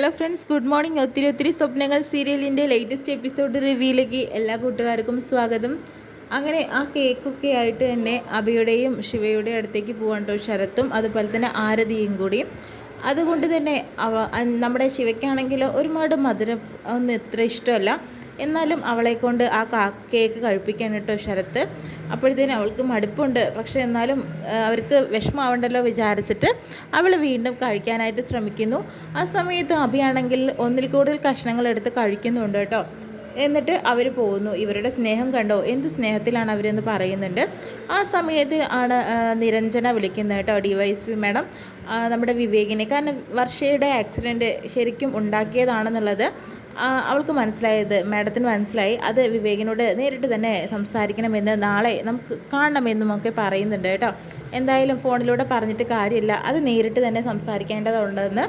Hello friends, good morning. ഒത്തിരി സ്വപ്നങ്ങൾ സീരിയലിൻ്റെ ലേറ്റസ്റ്റ് എപ്പിസോഡ് റിവ്യൂയിലേക്ക് എല്ലാ കൂട്ടുകാർക്കും സ്വാഗതം. അങ്ങനെ ആ കേക്കൊക്കെ ആയിട്ട് തന്നെ അഭിയുടെയും ശിവയുടെയും അടുത്തേക്ക് പോകാൻ കേട്ടോ ശരത്തും അതുപോലെ തന്നെ ആരതിയും കൂടി. അതുകൊണ്ട് തന്നെ നമ്മുടെ ശിവയ്ക്കാണെങ്കിൽ ഒരുപാട് മധുരം ഒന്നും ഇത്ര ഇഷ്ടമല്ല. എന്നാലും അവളെ കൊണ്ട് ആ കേക്ക് കഴിപ്പിക്കാൻ കേട്ടോ ശരത്ത്. അപ്പോഴത്തേനും അവൾക്ക് മടുപ്പുണ്ട്. പക്ഷേ എന്നാലും അവർക്ക് വിഷമമാവണ്ടല്ലോ വിചാരിച്ചിട്ട് അവൾ വീണ്ടും കഴിക്കാനായിട്ട് ശ്രമിക്കുന്നു. ആ സമയത്ത് അഭിയാണെങ്കിൽ ഒന്നിൽ കൂടുതൽ കഷ്ണങ്ങൾ എടുത്ത് കഴിക്കുന്നുണ്ട് കേട്ടോ. എന്നിട്ട് അവർ പോകുന്നു. ഇവരുടെ സ്നേഹം കണ്ടോ, എന്ത് സ്നേഹത്തിലാണ് അവരെന്ന് പറയുന്നുണ്ട്. ആ സമയത്ത് ആണ് നിരഞ്ജന വിളിക്കുന്നത് കേട്ടോ, DYSP മാഡം നമ്മുടെ വിവേകിനെ. കാരണം വർഷയുടെ ആക്സിഡൻറ്റ് ശരിക്കും ഉണ്ടാക്കിയതാണെന്നുള്ളത് അവൾക്ക് മനസ്സിലായത്, മാഡത്തിന് മനസ്സിലായി. അത് വിവേകിനോട് നേരിട്ട് തന്നെ സംസാരിക്കണമെന്ന്, നാളെ നമുക്ക് കാണണമെന്നും ഒക്കെ പറയുന്നുണ്ട് കേട്ടോ. എന്തായാലും ഫോണിലൂടെ പറഞ്ഞിട്ട് കാര്യമില്ല, അത് നേരിട്ട് തന്നെ സംസാരിക്കേണ്ടതുണ്ടെന്ന്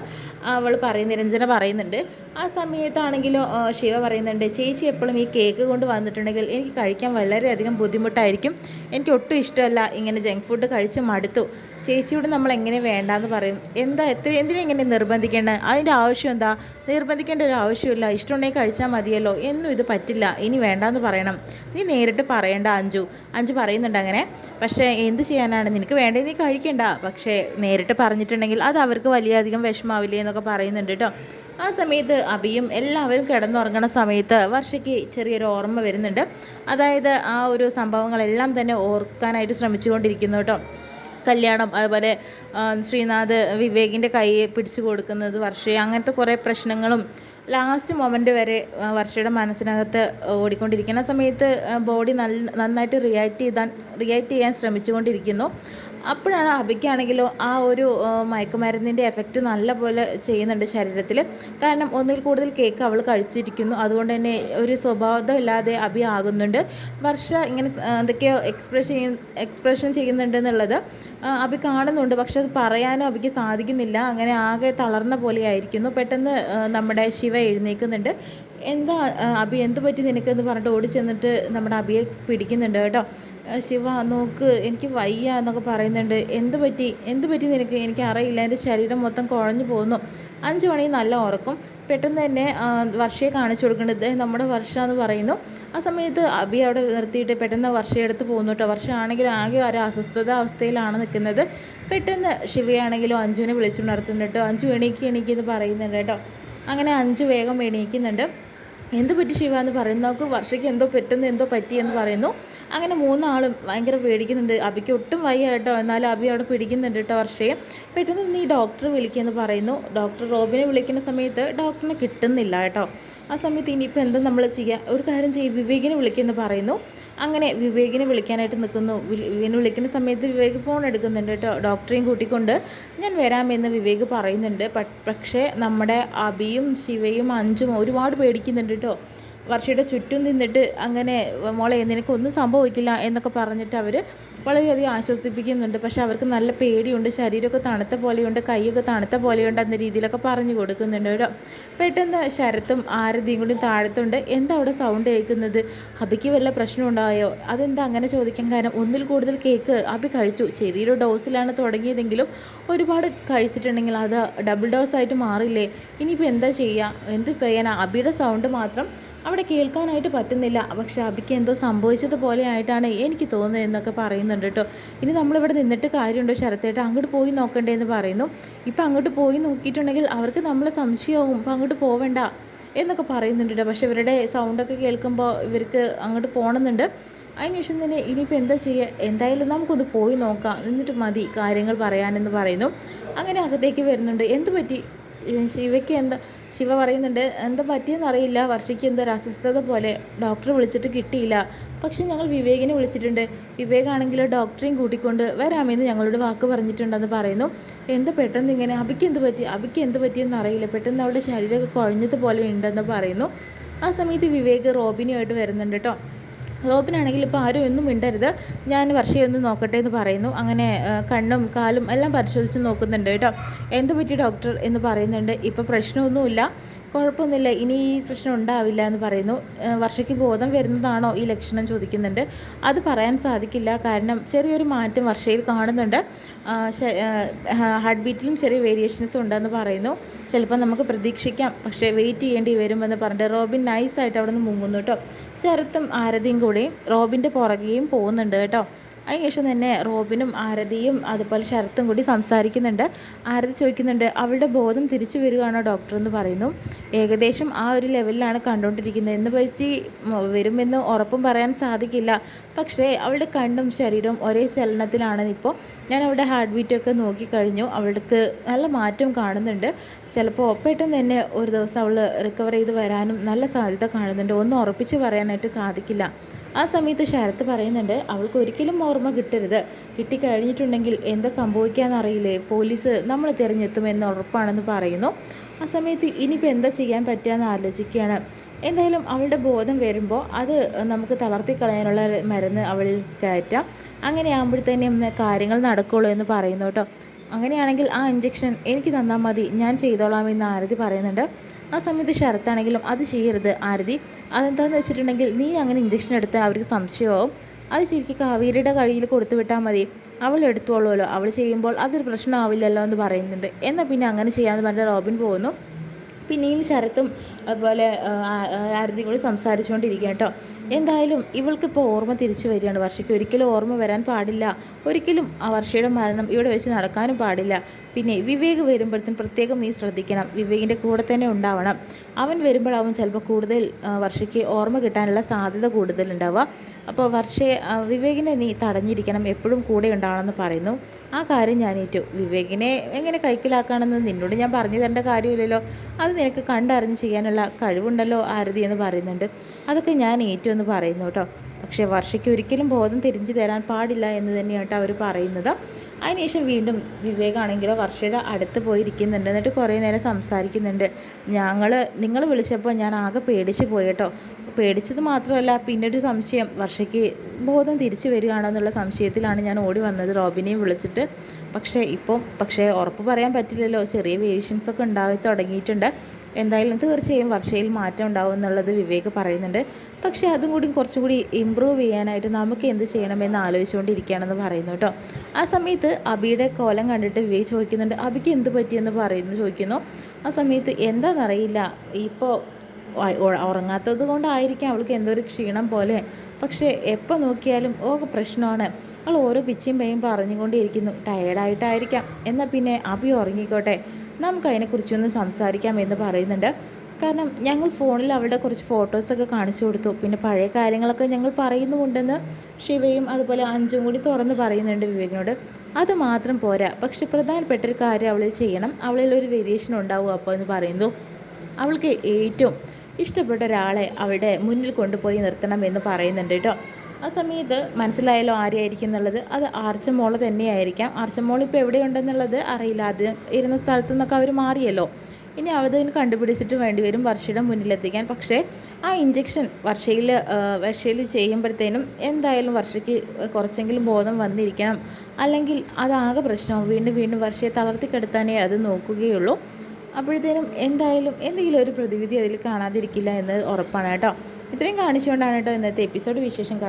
നിരഞ്ജന പറയുന്നുണ്ട്. ആ സമയത്താണെങ്കിലോ ശിവ പറയുന്നുണ്ട്, ചേച്ചി എപ്പോഴും ഈ കേക്ക് കൊണ്ട് വന്നിട്ടുണ്ടെങ്കിൽ എനിക്ക് കഴിക്കാൻ വളരെയധികം ബുദ്ധിമുട്ടായിരിക്കും. എനിക്ക് ഒട്ടും ഇഷ്ടമല്ല, ഇങ്ങനെ ജങ്ക് ഫുഡ് കഴിച്ച് മടുത്തു. ചേച്ചിയോട് നമ്മൾ എങ്ങനെ വേണ്ടാന്ന് പറയും? എന്തിനാ ഇങ്ങനെ നിർബന്ധിക്കേണ്ടത്? അതിൻ്റെ ആവശ്യം എന്താ? നിർബന്ധിക്കേണ്ട ഒരു ആവശ്യമില്ല. ഇഷ്ടമുണ്ടെങ്കിൽ കഴിച്ചാൽ മതിയല്ലോ. എന്നും ഇത് പറ്റില്ല, ഇനി വേണ്ടാന്ന് പറയണം. നീ നേരിട്ട് പറയണ്ട അഞ്ചു പറയുന്നുണ്ട് അങ്ങനെ. പക്ഷേ എന്ത് ചെയ്യാനാണ്, നിനക്ക് വേണ്ടത് നീ കഴിക്കണ്ട. പക്ഷേ നേരിട്ട് പറഞ്ഞിട്ടുണ്ടെങ്കിൽ അത് അവർക്ക് വലിയധികം വിഷമാവില്ലേ എന്നൊക്കെ പറയുന്നുണ്ട് കേട്ടോ. ആ സമയത്ത് അഭിയും എല്ലാവരും കിടന്നുറങ്ങണ സമയത്ത് വർഷയ്ക്ക് ചെറിയൊരു ഓർമ്മ വരുന്നുണ്ട്. അതായത് ആ ഒരു സംഭവങ്ങളെല്ലാം തന്നെ ഓർക്കാനായിട്ട് ശ്രമിച്ചുകൊണ്ടിരിക്കുന്നു കേട്ടോ. കല്യാണം, അതുപോലെ ശ്രീനാഥ് വിവേകിൻ്റെ കൈ പിടിച്ചു കൊടുക്കുന്നത്, വർഷയെ, അങ്ങനത്തെ കുറേ പ്രശ്നങ്ങളും ലാസ്റ്റ് മൊമെൻ്റ് വരെ വർഷയുടെ മനസ്സിനകത്ത് ഓടിക്കൊണ്ടിരിക്കുന്ന സമയത്ത് ബോഡി നന്നായിട്ട് റിയാക്ട് ചെയ്യാൻ ശ്രമിച്ചുകൊണ്ടിരിക്കുന്നു. അപ്പോഴാണ് അഭിക്കാണെങ്കിലോ ആ ഒരു മയക്കുമരുന്നിൻ്റെ എഫക്റ്റ് നല്ലപോലെ ചെയ്യുന്നുണ്ട് ശരീരത്തിൽ. കാരണം ഒന്നിൽ കൂടുതൽ കേക്ക് അവൾ കഴിച്ചിരിക്കുന്നു. അതുകൊണ്ട് തന്നെ ഒരു സ്വഭാവമില്ലാതെ അഭി ആകുന്നുണ്ട്. വർഷ ഇങ്ങനെ എന്തൊക്കെയോ എക്സ്പ്രഷൻ ചെയ്യുന്നുണ്ടെന്നുള്ളത് അഭി കാണുന്നുണ്ട്. പക്ഷെ അത് പറയാനും അഭിക്ക് സാധിക്കുന്നില്ല. അങ്ങനെ ആകെ തളർന്ന പോലെയായിരിക്കുന്നു. പെട്ടെന്ന് നമ്മുടെ ശിവ എഴുന്നേൽക്കുന്നുണ്ട്. എന്താ അഭി, എന്ത് പറ്റി നിനക്കെന്ന് പറഞ്ഞിട്ട് ഓടി ചെന്നിട്ട് നമ്മുടെ അഭിയെ പിടിക്കുന്നുണ്ട് കേട്ടോ. ശിവ നോക്ക്, എനിക്ക് വയ്യ എന്നൊക്കെ പറയുന്നുണ്ട്. എന്ത് പറ്റി നിനക്ക്? എനിക്ക് അറിയില്ല, എൻ്റെ ശരീരം മൊത്തം കുഴഞ്ഞു പോകുന്നു. 5 മണി നല്ല ഉറക്കും. പെട്ടെന്ന് തന്നെ വർഷയെ കാണിച്ചു കൊടുക്കേണ്ടത് നമ്മുടെ വർഷ എന്ന് പറയുന്നു. ആ സമയത്ത് അഭി അവിടെ നിർത്തിയിട്ട് പെട്ടെന്ന് വർഷയെ അടുത്ത് പോകുന്നു കേട്ടോ. വർഷ ആണെങ്കിലും ആകെ ഒരു അസ്വസ്ഥത അവസ്ഥയിലാണ് നിൽക്കുന്നത്. പെട്ടെന്ന് ശിവയാണെങ്കിലും അഞ്ജുവിനെ വിളിച്ചുകൊണ്ടിരുത്തുന്നുണ്ട് കേട്ടോ. അഞ്ജു എണീക്ക് പറയുന്നുണ്ട് കേട്ടോ. അങ്ങനെ അഞ്ജു വേഗം എണീക്കുന്നുണ്ട്. എന്ത് പറ്റി ശിവ എന്ന് പറയുന്നു. നമുക്ക് വർഷയ്ക്ക് എന്തോ പറ്റിയെന്ന് പറയുന്നു. അങ്ങനെ 3 ആളും ഭയങ്കര പേടിക്കുന്നുണ്ട്. അഭിക്ക് ഒട്ടും വയ്യ കേട്ടോ. എന്നാലും അഭി അവിടെ പിടിക്കുന്നുണ്ട് കേട്ടോ വർഷയെ. പെട്ടെന്ന് നീ ഡോക്ടറെ വിളിക്കുമെന്ന് പറയുന്നു. ഡോക്ടർ റോബിനെ വിളിക്കുന്ന സമയത്ത് ഡോക്ടറിനെ കിട്ടുന്നില്ല കേട്ടോ. ആ സമയത്ത് ഇനിയിപ്പോൾ എന്താ നമ്മൾ ചെയ്യുക? ഒരു കാര്യം വിവേകിനെ വിളിക്കുമെന്ന് പറയുന്നു. അങ്ങനെ വിവേകിനെ വിളിക്കാനായിട്ട് നിൽക്കുന്നു. വിളിക്കുന്ന സമയത്ത് വിവേക് ഫോൺ എടുക്കുന്നുണ്ട് കേട്ടോ. ഡോക്ടറെയും കൂട്ടിക്കൊണ്ട് ഞാൻ വരാമെന്ന് വിവേക് പറയുന്നുണ്ട്. പക്ഷേ നമ്മുടെ അഭിയും ശിവയും അഞ്ചും ഒരുപാട് പേടിക്കുന്നുണ്ട് കേട്ടോ. വർഷയുടെ ചുറ്റും നിന്നിട്ട് അങ്ങനെ മോളെ നിനക്കൊന്നും സംഭവിക്കില്ല എന്നൊക്കെ പറഞ്ഞിട്ട് അവർ വളരെയധികം ആശ്വസിപ്പിക്കുന്നുണ്ട്. പക്ഷെ അവർക്ക് നല്ല പേടിയുണ്ട്. ശരീരമൊക്കെ തണുത്ത പോലെയുണ്ട്, കൈയൊക്കെ തണുത്ത പോലെയുണ്ട് എന്ന രീതിയിലൊക്കെ പറഞ്ഞു കൊടുക്കുന്നുണ്ട് കേട്ടോ. പെട്ടെന്ന് ശരത്തും ആരതിയും കൂടി താഴത്തുണ്ട്. എന്താ അവിടെ സൗണ്ട് കേൾക്കുന്നത്? അഭിക്ക് വല്ല പ്രശ്നം ഉണ്ടായോ? അതെന്താ അങ്ങനെ ചോദിക്കാൻ കാരണം, ഒന്നിൽ കൂടുതൽ കേക്ക് അഭി കഴിച്ചു. ചെറിയൊരു ഡോസിലാണ് തുടങ്ങിയതെങ്കിലും ഒരുപാട് കഴിച്ചിട്ടുണ്ടെങ്കിൽ അത് ഡബിൾ ഡോസായിട്ട് മാറില്ലേ? ഇനിയിപ്പോൾ എന്താ ചെയ്യുക? എന്ത് ചെയ്യാനാ? അഭിയുടെ സൗണ്ട് മാത്രം അവിടെ കേൾക്കാനായിട്ട് പറ്റുന്നില്ല. പക്ഷെ അഭിക്ക് എന്തോ സംഭവിച്ചതുപോലെ ആയിട്ടാണ് എനിക്ക് തോന്നുന്നത് എന്നൊക്കെ പറയുന്നുണ്ട് കേട്ടോ. ഇനി നമ്മളിവിടെ നിന്നിട്ട് കാര്യമുണ്ടോ ശരത്തേട്ട? അങ്ങോട്ട് പോയി നോക്കണ്ടേ എന്ന് പറയുന്നു. ഇപ്പം അങ്ങോട്ട് പോയി നോക്കിയിട്ടുണ്ടെങ്കിൽ അവർക്ക് നമ്മളെ സംശയമാവും. ഇപ്പം അങ്ങോട്ട് പോവണ്ട എന്നൊക്കെ പറയുന്നുണ്ട് കേട്ടോ. പക്ഷെ ഇവരുടെ സൗണ്ടൊക്കെ കേൾക്കുമ്പോൾ ഇവർക്ക് അങ്ങോട്ട് പോകണമെന്നുണ്ട്. അതിനുശേഷം തന്നെ ഇനിയിപ്പോൾ എന്താ ചെയ്യുക? എന്തായാലും നമുക്കൊന്ന് പോയി നോക്കാം, എന്നിട്ട് മതി കാര്യങ്ങൾ പറയാനെന്ന് പറയുന്നു. അങ്ങനെ അകത്തേക്ക് വരുന്നുണ്ട്. എന്ത് പറ്റി ശിവയ്ക്ക്? ശിവ പറയുന്നുണ്ട്, എന്താ പറ്റിയെന്നറിയില്ല, വർഷയ്ക്ക് എന്തൊരു അസ്വസ്ഥത പോലെ. ഡോക്ടറെ വിളിച്ചിട്ട് കിട്ടിയില്ല. പക്ഷെ ഞങ്ങൾ വിവേകിനെ വിളിച്ചിട്ടുണ്ട്. വിവേകാണെങ്കിൽ ഡോക്ടറെയും കൂട്ടിക്കൊണ്ട് വരാമെന്ന് ഞങ്ങളോട് വാക്ക് പറഞ്ഞിട്ടുണ്ടെന്ന് പറയുന്നു. എന്താ പെട്ടെന്ന് ഇങ്ങനെ? അഭിക്ക് എന്ത് പറ്റിയെന്ന് അറിയില്ല. പെട്ടെന്ന് അവളുടെ ശരീരമൊക്കെ കുഴഞ്ഞതുപോലെ ഉണ്ടെന്ന് പറയുന്നു. ആ സമയത്ത് വിവേക് റോബിനുമായിട്ട് വരുന്നുണ്ട് കേട്ടോ. റോബിനാണെങ്കിൽ ഇപ്പോൾ ആരും ഒന്നും മിണ്ടരുത്, ഞാൻ വർഷയെ ഒന്ന് നോക്കട്ടെ എന്ന് പറയുന്നു. അങ്ങനെ കണ്ണും കാലും എല്ലാം പരിശോധിച്ച് നോക്കുന്നുണ്ട് കേട്ടോ. എന്ത് പറ്റി ഡോക്ടർ എന്ന് പറയുന്നുണ്ട്. ഇപ്പോൾ പ്രശ്നമൊന്നുമില്ല, കുഴപ്പമൊന്നുമില്ല, ഇനി ഈ പ്രശ്നം ഉണ്ടാവില്ല എന്ന് പറയുന്നു. വർഷയ്ക്ക് ബോധം വരുന്നതാണോ ഈ ലക്ഷണം ചോദിക്കുന്നുണ്ട്. അത് പറയാൻ സാധിക്കില്ല, കാരണം ചെറിയൊരു മാറ്റം വർഷയിൽ കാണുന്നുണ്ട്. ഹാർട്ട് ബീറ്റിലും ചെറിയ വേരിയേഷൻസ് ഉണ്ടെന്ന് പറയുന്നു. ചിലപ്പോൾ നമുക്ക് പ്രതീക്ഷിക്കാം, പക്ഷേ വെയിറ്റ് ചെയ്യേണ്ടി വരുമെന്ന് പറഞ്ഞിട്ട് റോബിൻ നൈസായിട്ട് അവിടെ നിന്ന് മുങ്ങുന്നു കേട്ടോ. ശരത്തും ആരതിയും കൂടി റോബിൻ്റെ പുറകെയും പോകുന്നുണ്ട് കേട്ടോ. അതിനുശേഷം തന്നെ റോബിനും ആരതിയും അതുപോലെ ശരത്തും കൂടി സംസാരിക്കുന്നുണ്ട്. ആരതി ചോദിക്കുന്നുണ്ട്, അവളുടെ ബോധം തിരിച്ചു വരികയാണോ ഡോക്ടർ എന്ന് പറയുന്നു. ഏകദേശം ആ ഒരു ലെവലിലാണ് കണ്ടുകൊണ്ടിരിക്കുന്നത്. എന്ന് പറ്റി വരുമെന്ന് ഉറപ്പും പറയാൻ സാധിക്കില്ല, പക്ഷേ അവളുടെ കണ്ണും ശരീരവും ഒരേ ചലനത്തിലാണ് ഇപ്പോൾ. ഞാൻ അവളുടെ ഹാർട്ട് ബീറ്റൊക്കെ നോക്കിക്കഴിഞ്ഞു, അവൾക്ക് നല്ല മാറ്റം കാണുന്നുണ്ട്. ചിലപ്പോൾ പെട്ടെന്ന് തന്നെ ഒരു ദിവസം അവൾ റിക്കവർ ചെയ്ത് വരാനും നല്ല സാധ്യത കാണുന്നുണ്ട്. ഒന്നും ഉറപ്പിച്ച് പറയാനായിട്ട് സാധിക്കില്ല. ആ സമയത്ത് ശരത്ത് പറയുന്നുണ്ട്, അവൾക്ക് ഒരിക്കലും ഓർമ്മ കിട്ടരുത്, കിട്ടിക്കഴിഞ്ഞിട്ടുണ്ടെങ്കിൽ എന്താ സംഭവിക്കാമെന്നറിയില്ലേ, പോലീസ് നമ്മൾ തിരഞ്ഞെത്തുമെന്ന് ഉറപ്പാണെന്ന് പറയുന്നു. ആ സമയത്ത് ഇനിയിപ്പോൾ എന്താ ചെയ്യാൻ പറ്റുകയെന്ന് ആലോചിക്കുകയാണ്. എന്തായാലും അവളുടെ ബോധം വരുമ്പോൾ അത് നമുക്ക് തളർത്തി കളയാനുള്ള മരുന്ന് അവളിൽ കയറ്റാം, അങ്ങനെയാകുമ്പോഴത്തേനും കാര്യങ്ങൾ നടക്കുള്ളൂ എന്ന് പറയുന്നു കേട്ടോ. അങ്ങനെയാണെങ്കിൽ ആ ഇഞ്ചക്ഷൻ എനിക്ക് തന്നാൽ മതി, ഞാൻ ചെയ്തോളാം എന്ന് ആരതി പറയുന്നുണ്ട്. ആ സമയത്ത് ശരത്താണെങ്കിലും അത് ചെയ്യരുത് ആരതി, അതെന്താണെന്ന് വെച്ചിട്ടുണ്ടെങ്കിൽ നീ അങ്ങനെ ഇഞ്ചക്ഷൻ എടുത്താൽ അവർക്ക് സംശയമാവും, അത് ശരിക്കും കാവേരിയുടെ കയ്യിൽ കൊടുത്തു വിട്ടാൽ മതി, അവൾ എടുത്തോളുമല്ലോ, അവൾ ചെയ്യുമ്പോൾ അതൊരു പ്രശ്നമാവില്ലല്ലോ എന്ന് പറയുന്നുണ്ട്. എന്നാൽ പിന്നെ അങ്ങനെ ചെയ്യാമെന്ന് പറഞ്ഞിട്ട് റോബിൻ പോകുന്നു. പിന്നെയും ശരത്തും അതുപോലെ ആരതിയും കൂടി സംസാരിച്ചുകൊണ്ടിരിക്കുക കേട്ടോ. എന്തായാലും ഇവൾക്കിപ്പോൾ ഓർമ്മ തിരിച്ചു വരികയാണ്. വർഷയ്ക്ക് ഒരിക്കലും ഓർമ്മ വരാൻ പാടില്ല, ഒരിക്കലും ആ വർഷയുടെ മരണം ഇവിടെ വെച്ച് നടക്കാനും പാടില്ല. പിന്നെ വിവേക് വരുമ്പോഴത്തേനും പ്രത്യേകം നീ ശ്രദ്ധിക്കണം, വിവേകിൻ്റെ കൂടെ തന്നെ ഉണ്ടാവണം. അവൻ വരുമ്പോഴാവും ചിലപ്പോൾ കൂടുതൽ വർഷയ്ക്ക് ഓർമ്മ കിട്ടാനുള്ള സാധ്യത കൂടുതലുണ്ടാവുക. അപ്പോൾ വിവേകിനെ നീ തടഞ്ഞിരിക്കണം, എപ്പോഴും കൂടെ ഉണ്ടാവണമെന്ന് പറയുന്നു. ആ കാര്യം ഞാൻ ഏറ്റു. വിവേകിനെ എങ്ങനെ കൈക്കലാക്കാണെന്ന് നിന്നോട് ഞാൻ പറഞ്ഞു തരേണ്ട കാര്യമില്ലല്ലോ, അത് നിനക്ക് കണ്ടറിഞ്ഞ് ചെയ്യാനുള്ള കഴിവുണ്ടല്ലോ ആരതി എന്ന് പറയുന്നുണ്ട്. അതൊക്കെ ഞാൻ ഏറ്റു എന്ന് പറയുന്നു കേട്ടോ. പക്ഷേ വർഷയ്ക്ക് ഒരിക്കലും ബോധം തിരിഞ്ഞു തരാൻ പാടില്ല എന്ന് തന്നെയാണ് അവർ പറയുന്നത്. അതിനുശേഷം വീണ്ടും വിവേകാണെങ്കിലോ വർഷയുടെ അടുത്ത് പോയിരിക്കുന്നുണ്ട്. എന്നിട്ട് കുറേ നേരം സംസാരിക്കുന്നുണ്ട്. നിങ്ങൾ വിളിച്ചപ്പോൾ ഞാൻ ആകെ പേടിച്ച് പോയി കേട്ടോ. പേടിച്ചത് മാത്രമല്ല, പിന്നൊരു സംശയം, വർഷയ്ക്ക് ബോധം തിരിച്ചു വരികയാണോ എന്നുള്ള സംശയത്തിലാണ് ഞാൻ ഓടി വന്നത് റോബിനെയും വിളിച്ചിട്ട്. പക്ഷേ ഉറപ്പ് പറയാൻ പറ്റില്ലല്ലോ, ചെറിയ വേരിയേഷൻസ് ഒക്കെ ഉണ്ടായി തുടങ്ങിയിട്ടുണ്ട്. എന്തായാലും തീർച്ചയായും വർഷയിൽ മാറ്റം ഉണ്ടാവും എന്നുള്ളത് വിവേക് പറയുന്നുണ്ട്. പക്ഷേ അതും കൂടി കുറച്ചും കൂടി ഇമ്പ്രൂവ് ചെയ്യാനായിട്ട് നമുക്ക് എന്ത് ചെയ്യണമെന്ന് ആലോചിച്ചുകൊണ്ടിരിക്കുകയാണെന്ന് പറയുന്നു കേട്ടോ. ആ സമയത്ത് അബിയുടെ കോലം കണ്ടിട്ട് വിവേക് ചോദിക്കുന്നുണ്ട്, അബിക്ക് എന്ത് പറ്റിയെന്ന് ചോദിക്കുന്നു. ആ സമയത്ത് എന്താണെന്നറിയില്ല, ഇപ്പോൾ ഉറങ്ങാത്തത് കൊണ്ടായിരിക്കാം അവൾക്ക് എന്തോ ഒരു ക്ഷീണം പോലെ, പക്ഷേ എപ്പോൾ നോക്കിയാലും പ്രശ്നമാണ്. അവൾ ഓരോ പിച്ചിയും പയ്യും പറഞ്ഞുകൊണ്ടിരിക്കുന്നു, ടയേർഡായിട്ടായിരിക്കാം. എന്നാൽ പിന്നെ അബി ഉറങ്ങിക്കോട്ടെ, നമുക്ക് അതിനെക്കുറിച്ചൊന്ന് സംസാരിക്കാം എന്ന് പറയുന്നുണ്ട്. കാരണം ഞങ്ങൾ ഫോണിൽ അവളുടെ കുറച്ച് ഫോട്ടോസൊക്കെ കാണിച്ചു കൊടുത്തു, പിന്നെ പഴയ കാര്യങ്ങളൊക്കെ ഞങ്ങൾ പറയുന്നുമുണ്ടെന്ന് ശിവയും അതുപോലെ അഞ്ചും കൂടി തുറന്ന് പറയുന്നുണ്ട് വിവേകിനോട്. അത് മാത്രം പോരാ, പക്ഷെ പ്രധാനപ്പെട്ട ഒരു കാര്യം അവളിൽ ചെയ്യണം, അവളിൽ ഒരു വേരിയേഷൻ ഉണ്ടാവും അപ്പോൾ എന്ന് പറയുന്നു. അവൾക്ക് ഏറ്റവും ഇഷ്ടപ്പെട്ട ഒരാളെ അവളുടെ മുന്നിൽ കൊണ്ടുപോയി നിർത്തണം എന്ന് പറയുന്നുണ്ട് കേട്ടോ. ആ സമയത്ത് മനസ്സിലായല്ലോ ആരെയായിരിക്കും എന്നുള്ളത്, അത് ആർച്ചമോള് തന്നെയായിരിക്കാം. ആർച്ചമോൾ ഇപ്പോൾ എവിടെയുണ്ടെന്നുള്ളത് അറിയില്ല, അത് ഇരുന്ന സ്ഥലത്തു നിന്നൊക്കെ അവർ മാറിയല്ലോ. ഇനി അവതിന് കണ്ടുപിടിച്ചിട്ട് വേണ്ടി വരും വർഷയുടെ മുന്നിലെത്തിക്കാൻ. പക്ഷേ ആ ഇഞ്ചക്ഷൻ വർഷയിൽ ചെയ്യുമ്പോഴത്തേനും എന്തായാലും വർഷയ്ക്ക് കുറച്ചെങ്കിലും ബോധം വന്നിരിക്കണം, അല്ലെങ്കിൽ അതാകെ പ്രശ്നവും. വീണ്ടും വീണ്ടും വർഷയെ തളർത്തിക്കെടുത്താനേ അത് നോക്കുകയുള്ളൂ. അപ്പോഴത്തേനും എന്തായാലും എന്തെങ്കിലും ഒരു പ്രതിവിധി അതിൽ കാണാതിരിക്കില്ല എന്ന് ഉറപ്പാണ് കേട്ടോ. ഇത്രയും കാണിച്ചുകൊണ്ടാണ് കേട്ടോ ഇന്നത്തെ എപ്പിസോഡ് വിശേഷം.